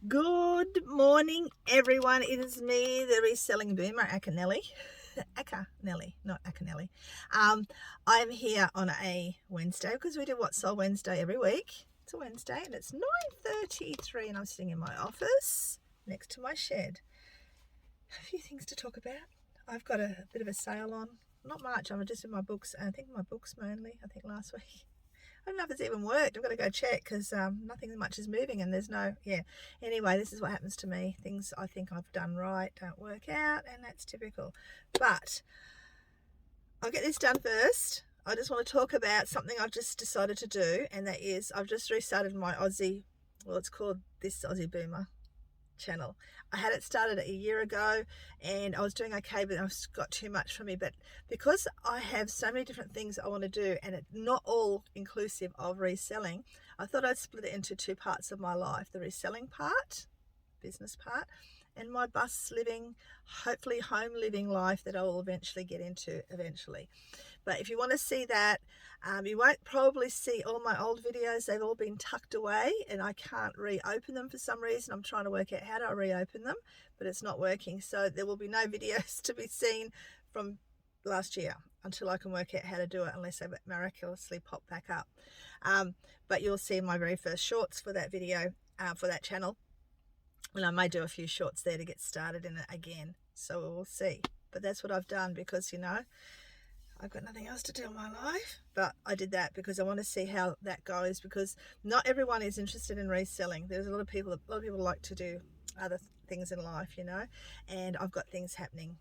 Good morning, everyone. It is me, the reselling boomer, Acanelli. Acanelli, not Acanelli. I'm here on a Wednesday because we do What Sold Wednesday every week. It's a Wednesday and it's 9:33 and I'm sitting in my office next to my shed. A few things to talk about. I've got a bit of a sale on. Not much. I'm just in my books. I think my books mainly. I think last week. I don't know if it's even worked. I've got to go check because nothing much is moving and there's no, Anyway, this is what happens to me. Things I think I've done right don't work out and that's typical. But I'll get this done first. I just want to talk about something I've just decided to do, and that is I've just restarted my Aussie, well, it's called This Aussie Boomer channel. I had it started a year ago and I was doing okay, but I've got too much for me. But because I have so many different things I want to do and it's not all inclusive of reselling, I thought I'd split it into two parts of my life: the reselling part, business part, and my bus living, hopefully home living life that I will eventually get into eventually. But if you want to see that, you won't probably see all my old videos. They've all been tucked away and I can't reopen them for some reason. I'm trying to work out how to reopen them, but it's not working. So there will be no videos to be seen from last year until I can work out how to do it, unless they miraculously pop back up. But you'll see my very first shorts for that video, for that channel. And I may do a few shorts there to get started in it again. So we'll see. But that's what I've done because, I've got nothing else to do in my life. But I did that because I want to see how that goes, because not everyone is interested in reselling. There's a lot of people like to do other things in life, and I've got things happening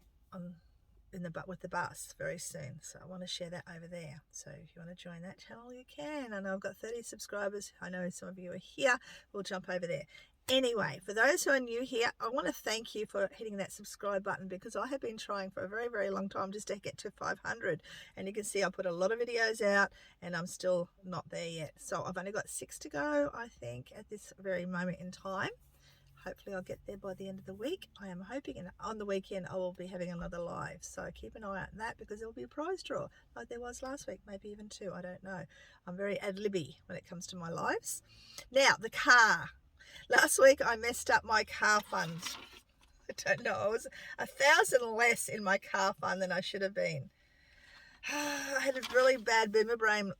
with the bus very soon. So I want to share that over there. So if you want to join that channel, you can. I know I've got 30 subscribers. I know some of you are here. We'll jump over there. Anyway, for those who are new here, I want to thank you for hitting that subscribe button, because I have been trying for a very, very long time just to get to 500. And you can see I put a lot of videos out and I'm still not there yet. So I've only got 6 to go, I think, at this very moment in time. Hopefully I'll get there by the end of the week. I am hoping, and on the weekend I will be having another live. So keep an eye out on that, because there will be a prize draw like there was last week, maybe even 2. I don't know. I'm very ad-libby when it comes to my lives. Now, the car. Last week I messed up my car fund. I don't know. I was $1,000 less in my car fund than I should have been. I had a really bad boomer brain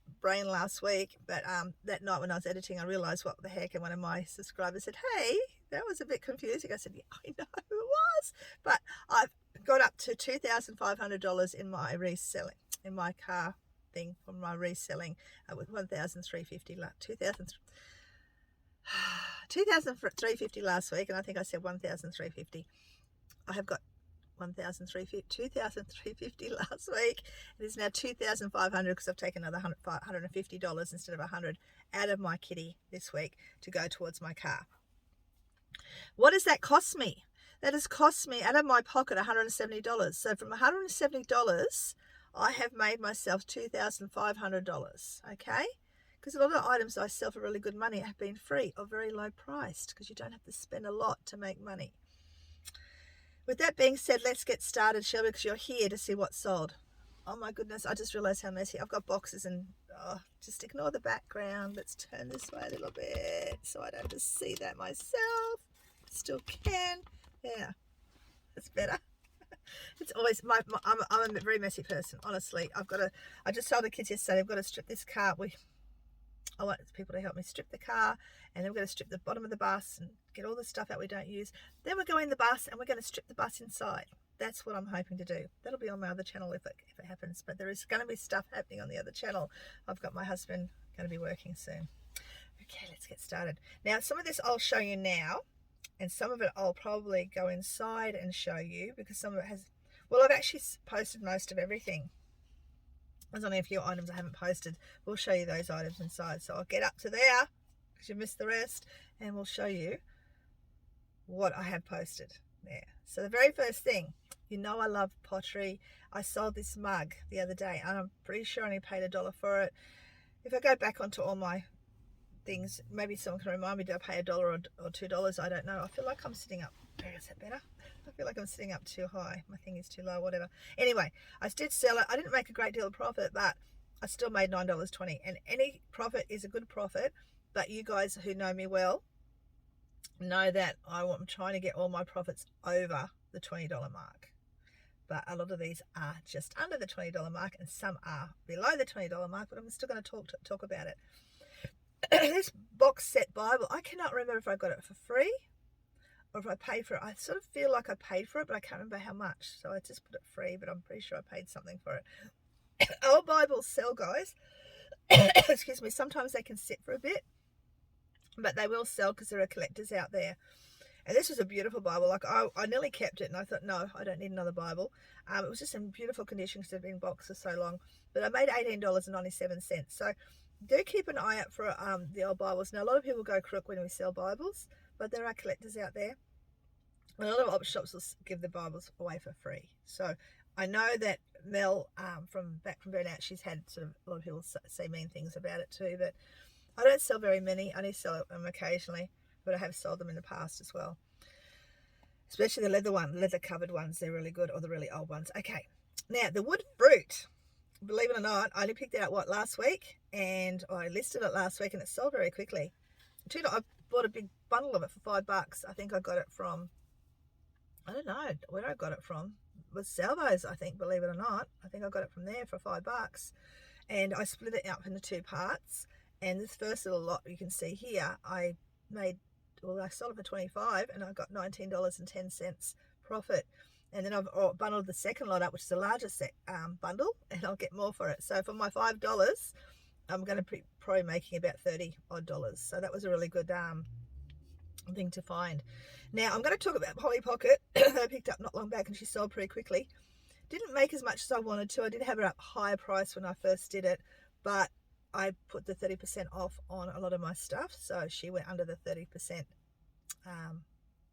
last week, but that night when I was editing, I realised what the heck, and one of my subscribers said, "Hey, that was a bit confusing." I said, "Yeah, I know it was," but I've got up to $2,500 in my reselling, in my car thing from my reselling, with $1,350, $2,350 last week, and I think I said $1,350. I have got $2,350 last week. It is now $2,500 because I've taken another $150 instead of $100 out of my kitty this week to go towards my car. What does that cost me? That has cost me out of my pocket $170. So from $170, I have made myself $2,500. Okay. Because a lot of the items I sell for really good money have been free or very low priced, because you don't have to spend a lot to make money. With that being said, let's get started, shall we? Because you're here to see what's sold. Oh my goodness, I just realised how messy. I've got boxes and just ignore the background. Let's turn this way a little bit so I don't have to see that myself. Still can. Yeah, that's better. It's always I'm a very messy person, honestly. I just told the kids yesterday, I've got to strip this car. I want people to help me strip the car, and then we're going to strip the bottom of the bus and get all the stuff out we don't use. Then we're going in the bus and we're going to strip the bus inside. That's what I'm hoping to do. That'll be on my other channel if it happens, but there is going to be stuff happening on the other channel. I've got my husband going to be working soon. Okay, let's get started. Now, some of this I'll show you now, and some of it I'll probably go inside and show you, because some of it has, well, I've actually posted most of everything. There's only a few items I haven't posted. We'll show you those items inside. So I'll get up to there, because you missed the rest, and we'll show you what I have posted there. So the very first thing, I love pottery. I sold this mug the other day, and I'm pretty sure I only paid $1 for it. If I go back onto all my things, maybe someone can remind me, did I pay $1 or $2? I don't know. I feel like I'm sitting up. Is that better? I feel like I'm sitting up too high. My thing is too low, whatever. Anyway, I did sell it. I didn't make a great deal of profit, but I still made $9.20. And any profit is a good profit. But you guys who know me well know that I'm trying to get all my profits over the $20 mark. But a lot of these are just under the $20 mark, and some are below the $20 mark, but I'm still going to talk about it. This box set Bible, I cannot remember if I got it for free or if I paid for it. I sort of feel like I paid for it, but I can't remember how much. So I just put it free, but I'm pretty sure I paid something for it. Old Bibles sell, guys. Excuse me. Sometimes they can sit for a bit, but they will sell because there are collectors out there. And this was a beautiful Bible. Like I nearly kept it, and I thought, no, I don't need another Bible. It was just in beautiful condition because it had been boxed for so long. But I made $18.97. So do keep an eye out for the old Bibles. Now, a lot of people go crook when we sell Bibles, but there are collectors out there. And a lot of op shops will give the Bibles away for free. So I know that Mel, from Burnout, she's had sort of a lot of people say mean things about it too. But I don't sell very many. I only sell them occasionally, but I have sold them in the past as well. Especially the leather covered ones. They're really good, or the really old ones. Okay, now the wood fruit. Believe it or not, I only picked it out last week, and I listed it last week, and it sold very quickly. I bought a big bundle of it for $5. I think I got it from, I don't know where I got it from. It was Salvo's, I think. Believe it or not, I think I got it from there for $5, and I split it up into 2 parts. And this first little lot you can see here, I sold it for $25, and I got $19.10 profit. And then I've bundled the second lot up, which is the largest bundle, and I'll get more for it. So for my $5, I'm going to be probably making about $30 odd. So that was a really good thing to find. Now I'm going to talk about Polly Pocket that I picked up not long back, and she sold pretty quickly. Didn't make as much as I wanted to. I did have her up higher price when I first did it, but I put the 30% off on a lot of my stuff, so she went under the 30%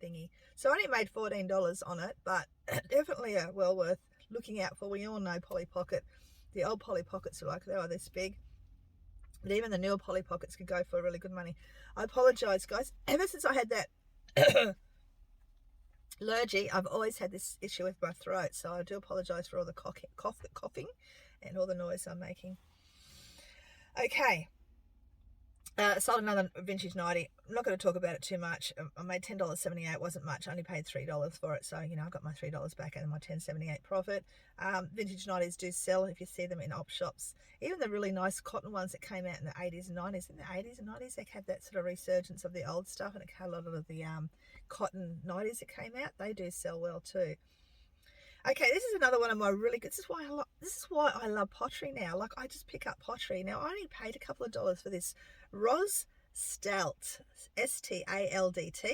thingy. So I only made $14 on it, but definitely well worth looking out for. We all know Polly Pocket. The old Polly Pockets are like, they are this big, but even the newer Polly Pockets can go for really good money. I apologize, guys. Ever since I had that allergy, I've always had this issue with my throat, so I do apologize for all the coughing and all the noise I'm making. Okay, sold another vintage 90. I'm not going to talk about it too much. I made $10.78. It wasn't much. I only paid $3 for it, so I got my $3 back and my $10.78 profit. Vintage 90s do sell if you see them in op shops. Even the really nice cotton ones that came out in the 80s and 90s. In the 80s and 90s, they had that sort of resurgence of the old stuff, and it had a lot of the cotton 90s that came out. They do sell well too. Okay, this is another one of my really good. This is why I love pottery now. Like, I just pick up pottery now. I only paid a couple of dollars for this Ros Stalt, STALDT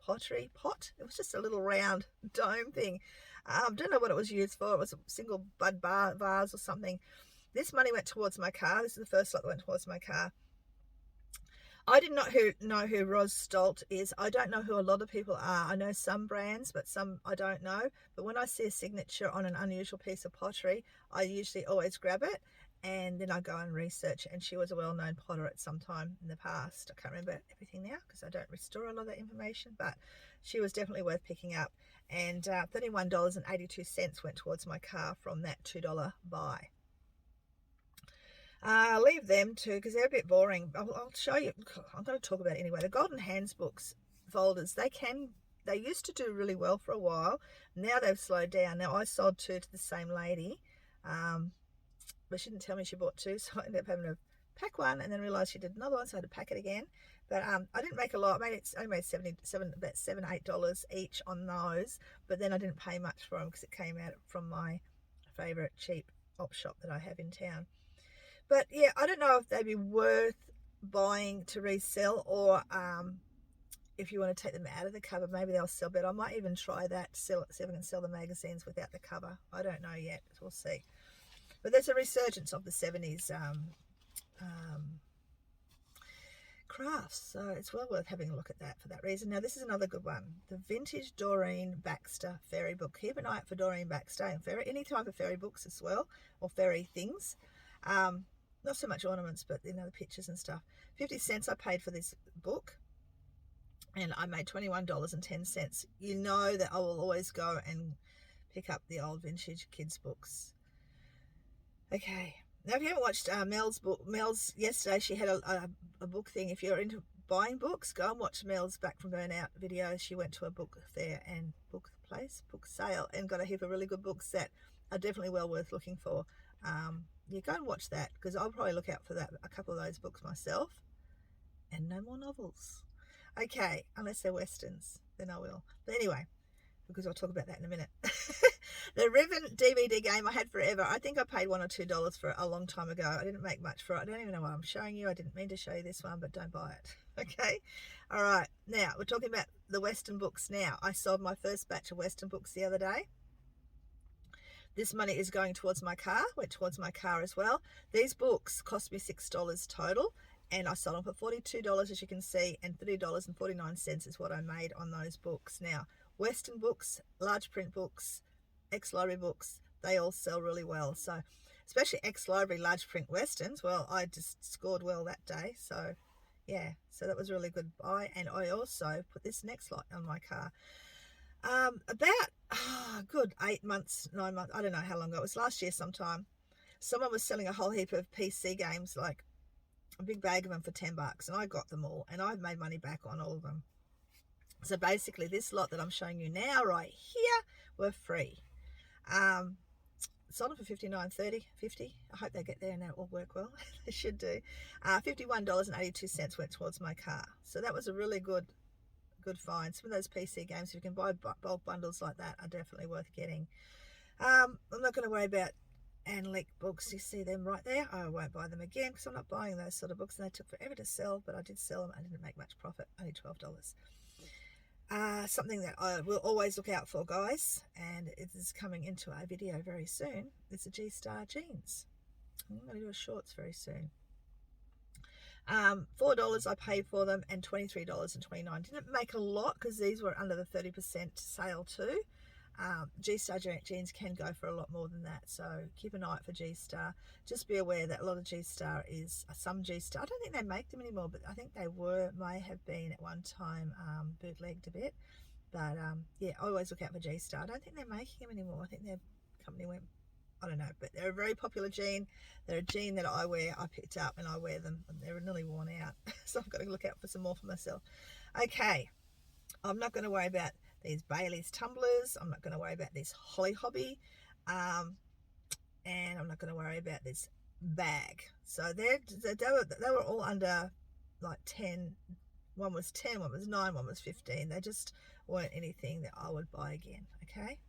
pottery pot. It was just a little round dome thing. Don't know what it was used for. It was a single bud vase or something. This money went towards my car. This is the first lot that went towards my car. I did not know who Ros Stolt is. I don't know who a lot of people are. I know some brands, but some I don't know. But when I see a signature on an unusual piece of pottery, I usually always grab it, and then I go and research. And she was a well-known potter at some time in the past. I can't remember everything now because I don't restore a lot of that information, but she was definitely worth picking up. And $31.82 went towards my car from that $2 buy. I'll leave them too because they're a bit boring. I'll show you. I'm going to talk about it anyway. The Golden Hands books folders, they used to do really well for a while. Now they've slowed down. Now I sold 2 to the same lady, but she didn't tell me she bought 2, so I ended up having to pack one and then realized she did another one, so I had to pack it again. But I didn't make a lot. I only made about $7-8 each on those, but then I didn't pay much for them because it came out from my favorite cheap op shop that I have in town. But yeah, I don't know if they'd be worth buying to resell, or if you want to take them out of the cover, maybe they'll sell better. I might even try that, see if I can sell the magazines without the cover. I don't know yet. We'll see. But there's a resurgence of the 70s crafts, so it's well worth having a look at that for that reason. Now, this is another good one. The Vintage Doreen Baxter Fairy Book. Keep an eye out for Doreen Baxter and any type of fairy books as well, or fairy things. Not so much ornaments, but the pictures and stuff. 50 cents I paid for this book, and I made $21.10. You know that I will always go and pick up the old vintage kids books. Okay, now if you haven't watched Mel's book, Mel's yesterday she had a book thing. If you're into buying books, go and watch Mel's Back from Burnout video. She went to a book fair and book sale, and got a heap of really good books that are definitely well worth looking for. Yeah, go and watch that, because I'll probably look out for that, a couple of those books myself. And no more novels. Okay, unless they're westerns, then I will. But anyway, because I'll talk about that in a minute. The Riven DVD game I had forever. I think I paid $1 or $2 for it a long time ago. I didn't make much for it. I don't even know what I'm showing you. I didn't mean to show you this one, but don't buy it. Okay. All right. Now we're talking about the Western books now. I sold my first batch of Western books the other day. This money is going towards my car, went towards my car as well. These books cost me $6 total, and I sold them for $42, as you can see, and $30.49 is what I made on those books. Now, Western books, large print books, ex-library books, they all sell really well. So, especially ex-library large print Westerns, well, I just scored well that day. So, yeah, so that was a really good buy. And I also put this next lot on my car. About good 8 months, 9 months, I don't know how long ago, it was last year sometime, someone was selling a whole heap of PC games, like a big bag of them for $10, and I got them all, and I've made money back on all of them. So basically this lot that I'm showing you now right here were free. Sold them for $59.30, $50. I hope they get there and that will work well. They should do. $51.82 went towards my car. So that was a really good find. Some of those PC games, if you can buy bulk bundles like that, are definitely worth getting. I'm not going to worry about Anne books. You see them right there. I won't buy them again, because I'm not buying those sort of books, and they took forever to sell, but I did sell them. I didn't make much profit, only $12. Something that I will always look out for, guys, and it is coming into a video very soon. It's the G-Star jeans. I'm going to do a shorts very soon. $4 I paid for them, and $23.29. Didn't make a lot, because these were under the 30% sale too. G-Star jeans can go for a lot more than that, so keep an eye out for G-Star. Just be aware that a lot of G-Star is some G-Star. I don't think they make them anymore, but I think they may have been at one time bootlegged a bit. But yeah, I always look out for G-Star. I don't think they're making them anymore. I think their company went, I don't know, but they're a very popular jean. They're a jean that I wear. I picked up and I wear them, and they're nearly worn out. So I've got to look out for some more for myself. Okay, I'm not going to worry about these Bailey's tumblers. I'm not going to worry about this Holly Hobby. And I'm not going to worry about this bag. So they were all under like 10. One was 10, one was 9, one was 15. They just weren't anything that I would buy again. Okay.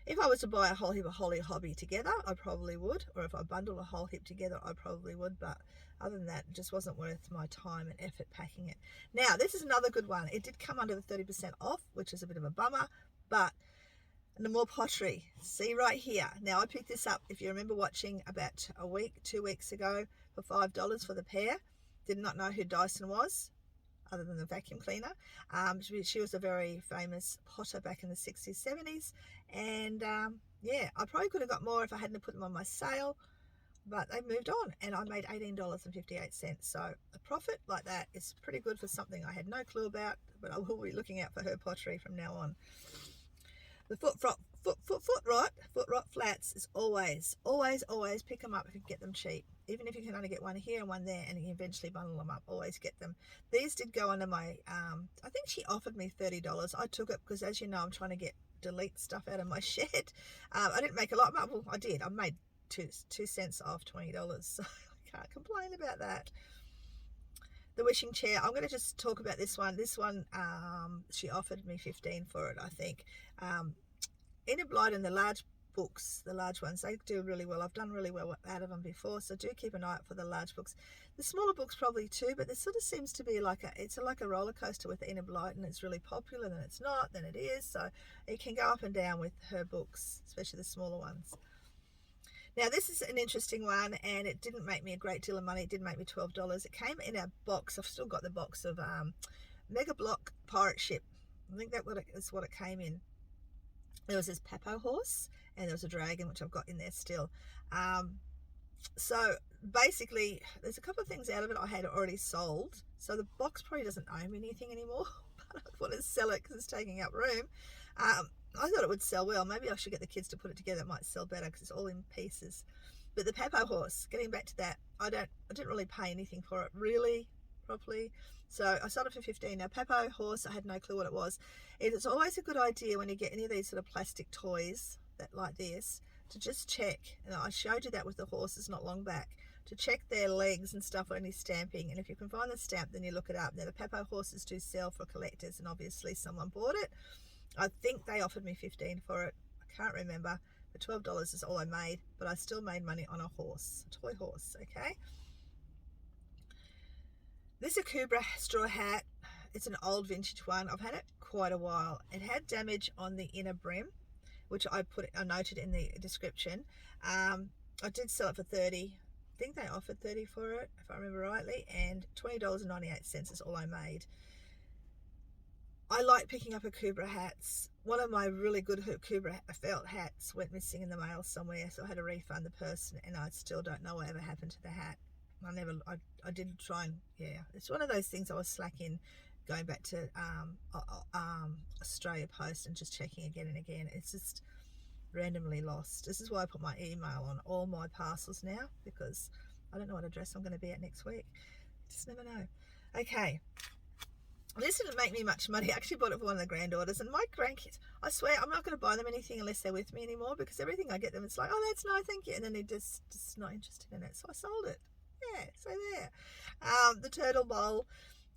If I was to buy a whole heap of Holly Hobby together, I probably would. Or if I bundle a whole heap together, I probably would. But other than that, it just wasn't worth my time and effort packing it. Now, this is another good one. It did come under the 30% off, which is a bit of a bummer. But the more pottery. See right here. Now, I picked this up, if you remember watching, about 2 weeks ago for $5 for the pair. Did not know who Dyson was, other than the vacuum cleaner. She was a very famous potter back in the 60s, 70s. And yeah, I probably could have got more if I hadn't put them on my sale, but they moved on, and I made $18.58. So a profit like that is pretty good for something I had no clue about, but I will be looking out for her pottery from now on. The foot rot flats is always pick them up if you can get them cheap. Even if you can only get one here and one there, and you eventually bundle them up, always get them. These did go under my, I think she offered me $30. I took it because, as you know, I'm trying to delete stuff out of my shed. I didn't make a lot. Well, I did. I made 2 cents off $20, so I can't complain about that. The wishing chair, I'm going to just talk about this one. This one, she offered me $15 for it, I think. Enid Blyton and the large books, the large ones, they do really well. I've done really well out of them before, so do keep an eye out for the large books. The smaller books probably too, but this sort of seems to be like a roller coaster with Enid Blyton. It's really popular, then it's not, then it is. So it can go up and down with her books, especially the smaller ones. Now, this is an interesting one, and it didn't make me a great deal of money. It did make me $12. It came in a box. I've still got the box of Mega Block Pirate Ship. I think is what it came in. There was this Papo horse, and there was a dragon, which I've got in there still. So basically, there's a couple of things out of it I had already sold. So the box probably doesn't own me anything anymore. But I want to sell it because it's taking up room. I thought it would sell well. Maybe I should get the kids to put it together. It might sell better because it's all in pieces. But the Papo horse, getting back to that, I didn't really pay anything for it. Really, properly. So I sold it for 15. Now Papo horse, I had no clue what it was. It's always a good idea when you get any of these sort of plastic toys that like this to just check, and I showed you that with the horses not long back, to check their legs and stuff for any stamping, and if you can find the stamp then you look it up. Now the Papo horses do sell for collectors, and obviously someone bought it. I think they offered me 15 for it, I can't remember, but $12 is all I made, but I still made money on a horse, a toy horse. Okay, this is a Kubra straw hat. It's an old vintage one. I've had it quite a while. It had damage on the inner brim, which I noted in the description. I did sell it for 30. I think they offered 30 for it, if I remember rightly, and $20.98 is all I made. I like picking up a Kubra hats. One of my really good Kubra felt hats went missing in the mail somewhere, so I had to refund the person, and I still don't know whatever happened to the hat. I did try and, yeah, it's one of those things I was slacking going back to Australia Post and just checking again and again. It's just randomly lost. This is why I put my email on all my parcels now, because I don't know what address I'm going to be at next week. Just never know. Okay, this didn't make me much money. I actually bought it for one of the granddaughters, and my grandkids, I swear I'm not going to buy them anything unless they're with me anymore, because everything I get them, it's like, oh, that's nice, thank you, and then they're just not interested in it, so I sold it. Yeah, so there. The turtle bowl,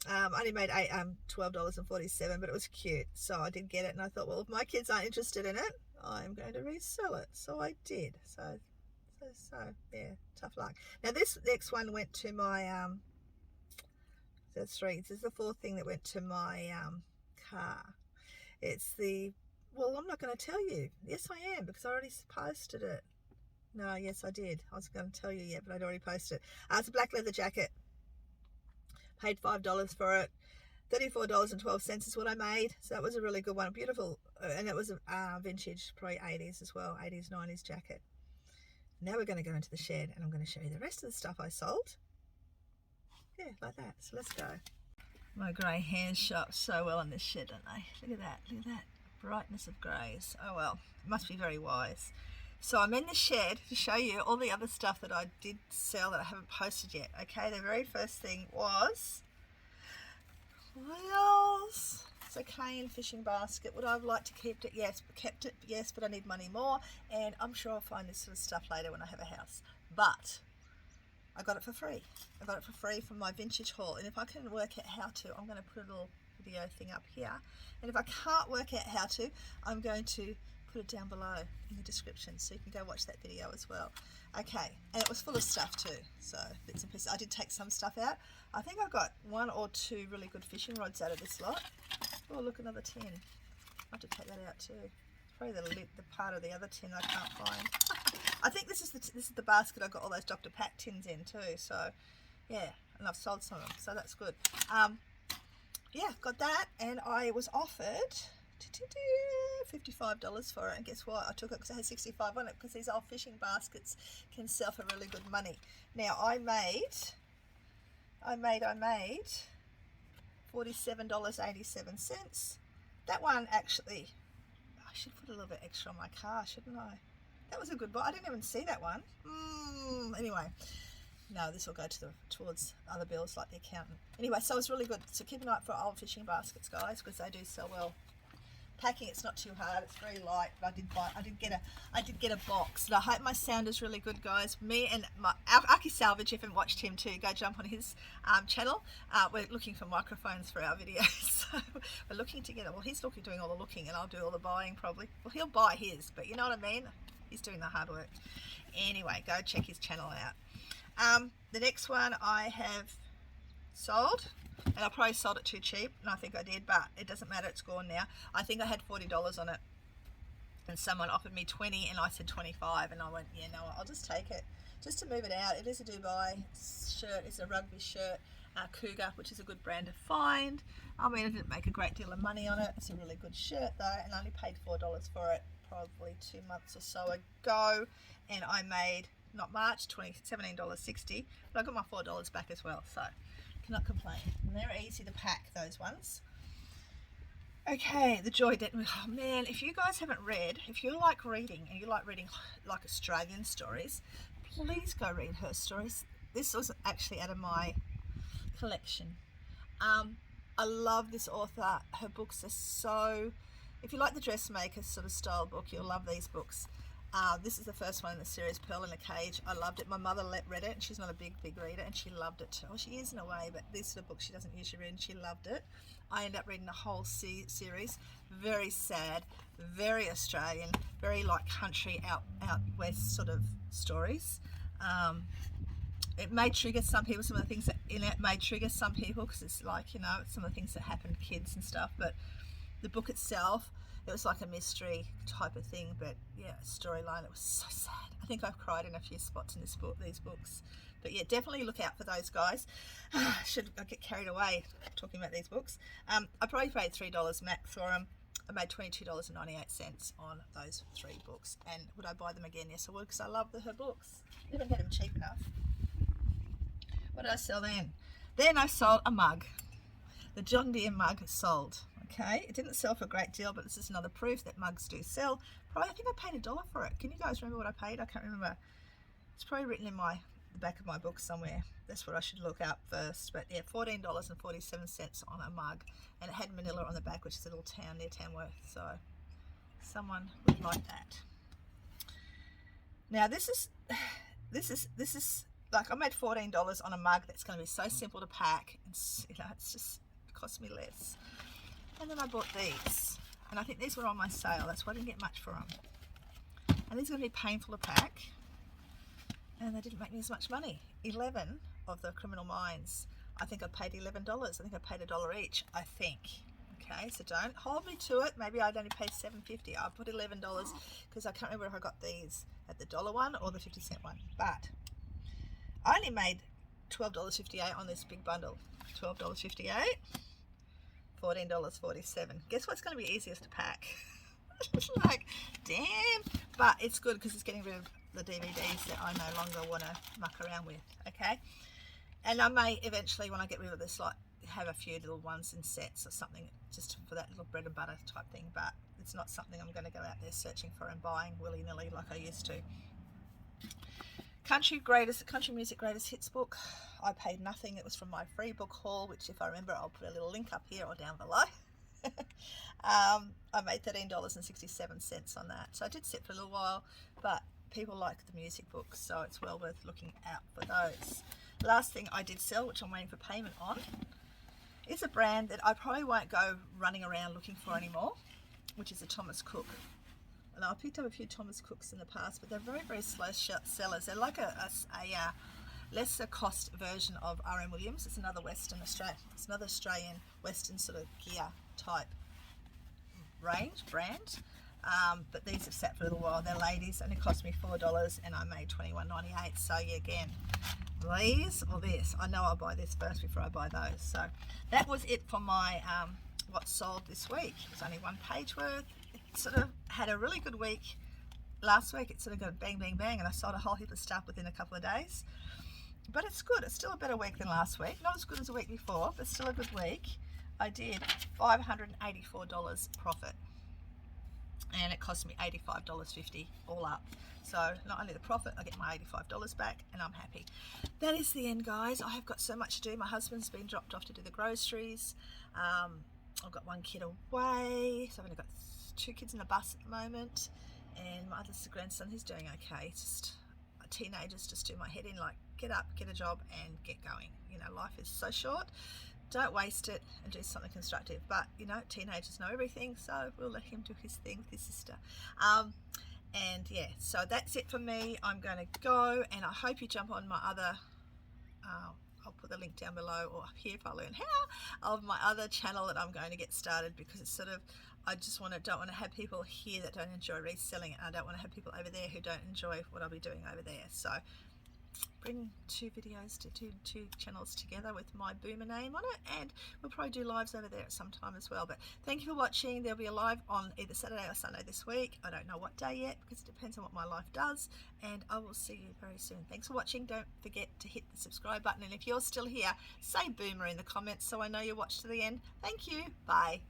only made $12.47, but it was cute, so I did get it, and I thought, well, if my kids aren't interested in it, I'm going to resell it. So I did. So yeah, tough luck. Now this next one went to my that's 3. This is the 4th thing that went to my car. It's the, well, I'm not going to tell you. Yes, I am, because I already posted it. No, yes, I did. I was going to tell you yet, but I'd already posted it. It's a black leather jacket. Paid $5 for it. $34.12 is what I made. So that was a really good one. Beautiful. And it was a vintage, probably 80s as well. 80s, 90s jacket. Now we're going to go into the shed, and I'm going to show you the rest of the stuff I sold. Yeah, like that. So let's go. My grey hairs show up so well in this shed, don't they? Look at that. Look at that. Brightness of greys. Oh well, it must be very wise. So I'm in the shed to show you all the other stuff that I did sell that I haven't posted yet. Okay, the very first thing was whales. It's a cane fishing basket. Would I have liked to keep it? Yes, kept it. Yes, but I need money more, and I'm sure I'll find this sort of stuff later when I have a house. But I got it for free. I got it for free from my vintage haul, and if I can work out how to, I'm going to put a little video thing up here, and if I can't work out how to, I'm going to put it down below in the description, so you can go watch that video as well. Okay, and it was full of stuff too, so bits and pieces. I did take some stuff out. I think I got 1 or 2 really good fishing rods out of this lot. Oh, look, another tin. I have to take that out too. Probably the part of the other tin I can't find. I think this is the basket I got all those Dr. Pat tins in too. So yeah, and I've sold some of them, so that's good. Yeah, got that, and I was offered $55 for it, and guess what? I took it because I had 65 on it, because these old fishing baskets can sell for really good money. Now I made $47.87. That one actually, I should put a little bit extra on my car, shouldn't I? That was a good buy. I didn't even see that one. Anyway, no, this will go towards other bills like the accountant. Anyway, so it's really good. So keep an eye out for old fishing baskets, guys, because they do sell well. Packing, it's not too hard, it's very light, but I did get a box. And I hope my sound is really good, guys. Me and Aki Salvage, if you haven't watched him too, go jump on his channel. We're looking for microphones for our videos, so we're looking together. Well, he's doing all the looking, and I'll do all the buying probably. Well, he'll buy his, but you know what I mean? He's doing the hard work. Anyway, go check his channel out. The next one I have sold, and I probably sold it too cheap, and I think I did, but it doesn't matter, it's gone now. I think I had $40 on it, and someone offered me 20, and I said 25, and I went, yeah, no, I'll just take it, just to move it out. It is a Dubai shirt, it's a rugby shirt, Cougar, which is a good brand to find. I mean, I didn't make a great deal of money on it. It's a really good shirt though, and I only paid $4 for it probably 2 months or so ago, and I made, not much, $17.60, but I got my $4 back as well, so cannot complain. And they're easy to pack, those ones. Okay, the Joy Denton. Oh man, if you guys haven't read, if you like reading and you like reading like Australian stories, please go read her stories. This was actually out of my collection. I love this author. Her books are so, if you like the dressmaker sort of style book, you'll love these books. This is the first one in the series, Pearl in a Cage. I loved it. My mother read it, and she's not a big reader, and she loved it. Well, she is in a way, but these sort of books she doesn't usually read, and she loved it. I ended up reading the whole series. Very sad, very Australian, very like country out west sort of stories. It may trigger some people, some of the things that in it may trigger some people, because it's like, you know, some of the things that happen to kids and stuff, but the book itself, it was like a mystery type of thing, but yeah, storyline, it was so sad. I think I've cried in a few spots in these books. But yeah, definitely look out for those guys. I get carried away talking about these books. I probably paid $3 max for them. I made $22.98 on those 3 books. And would I buy them again? Yes, I would, because I love her books. I didn't get them cheap enough. What did I sell then? Then I sold a mug. The John Deere mug sold. Okay, it didn't sell for a great deal, but this is another proof that mugs do sell. Probably, I think I paid $1 for it. Can you guys remember what I paid? I can't remember. It's probably written in the back of my book somewhere. That's what I should look up first. But yeah, $14.47 on a mug, and it had Manila on the back, which is a little town near Tamworth. So someone would like that. Now this is like, I made $14 on a mug that's going to be so simple to pack, and you know, it's just, it cost me less. And then I bought these, and I think these were on my sale. That's why I didn't get much for them. And these are going to be painful to pack, and they didn't make me as much money. 11 of the Criminal Minds. I think I paid $11. I think I paid $1 each, I think. Okay, so don't hold me to it. Maybe I'd only pay $7.50. I put $11 because I can't remember if I got these at the $1 one or the 50-cent one. But I only made $12.58 on this big bundle. $12.58. $14.47. Guess what's going to be easiest to pack? Like, damn. But it's good because it's getting rid of the DVDs that I no longer want to muck around with. Okay. And I may eventually, when I get rid of this, like, have a few little ones in sets or something, just for that little bread and butter type thing. But it's not something I'm going to go out there searching for and buying willy-nilly like I used to. Country Music Greatest Hits book. I paid nothing. It was from my free book haul, which, if I remember, I'll put a little link up here or down below. I made $13.67 on that. So I did sit for a little while, but people like the music books, so it's well worth looking out for those. Last thing I did sell, which I'm waiting for payment on, is a brand that I probably won't go running around looking for anymore, which is a Thomas Cook. And I picked up a few Thomas Cooks in the past, but they're very, very slow sellers. They're like a lesser cost version of R.M. Williams. It's another Australian Western sort of gear type brand. But these have sat for a little while. They're ladies, and it cost me $4, and I made $21.98. So yeah, again, these or this. I know I'll buy this first before I buy those. So that was it for my what sold this week. It was only one page worth. It sort of had a really good week. Last week it sort of got bang, bang, bang, and I sold a whole heap of stuff within a couple of days. But it's good. It's still a better week than last week. Not as good as the week before, but still a good week. I did $584 profit, and it cost me $85.50 all up. So not only the profit, I get my $85 back, and I'm happy. That is the end, guys. I have got so much to do. My husband's been dropped off to do the groceries. I've got one kid away, so I've only got 2 kids in the bus at the moment, and my other grandson, he's doing okay. It's just teenagers just do my head in, like, get up, get a job, and get going. You know, life is so short. Don't waste it and do something constructive. But, you know, teenagers know everything, so we'll let him do his thing with his sister. And yeah, so that's it for me. I'm going to go, and I hope you jump on my other I'll put the link down below, or up here if I learn how, of my other channel that I'm going to get started, because it's sort of, I just don't want to have people here that don't enjoy reselling it. I don't want to have people over there who don't enjoy what I'll be doing over there. So bring 2 videos to 2 channels together with my boomer name on it, and we'll probably do lives over there at some time as well. But thank you for watching. There'll be a live on either Saturday or Sunday this week. I don't know what day yet, because it depends on what my life does, and I will see you very soon. Thanks for watching. Don't forget to hit the subscribe button, and if you're still here, say boomer in the comments so I know you watched to the end. Thank you. Bye.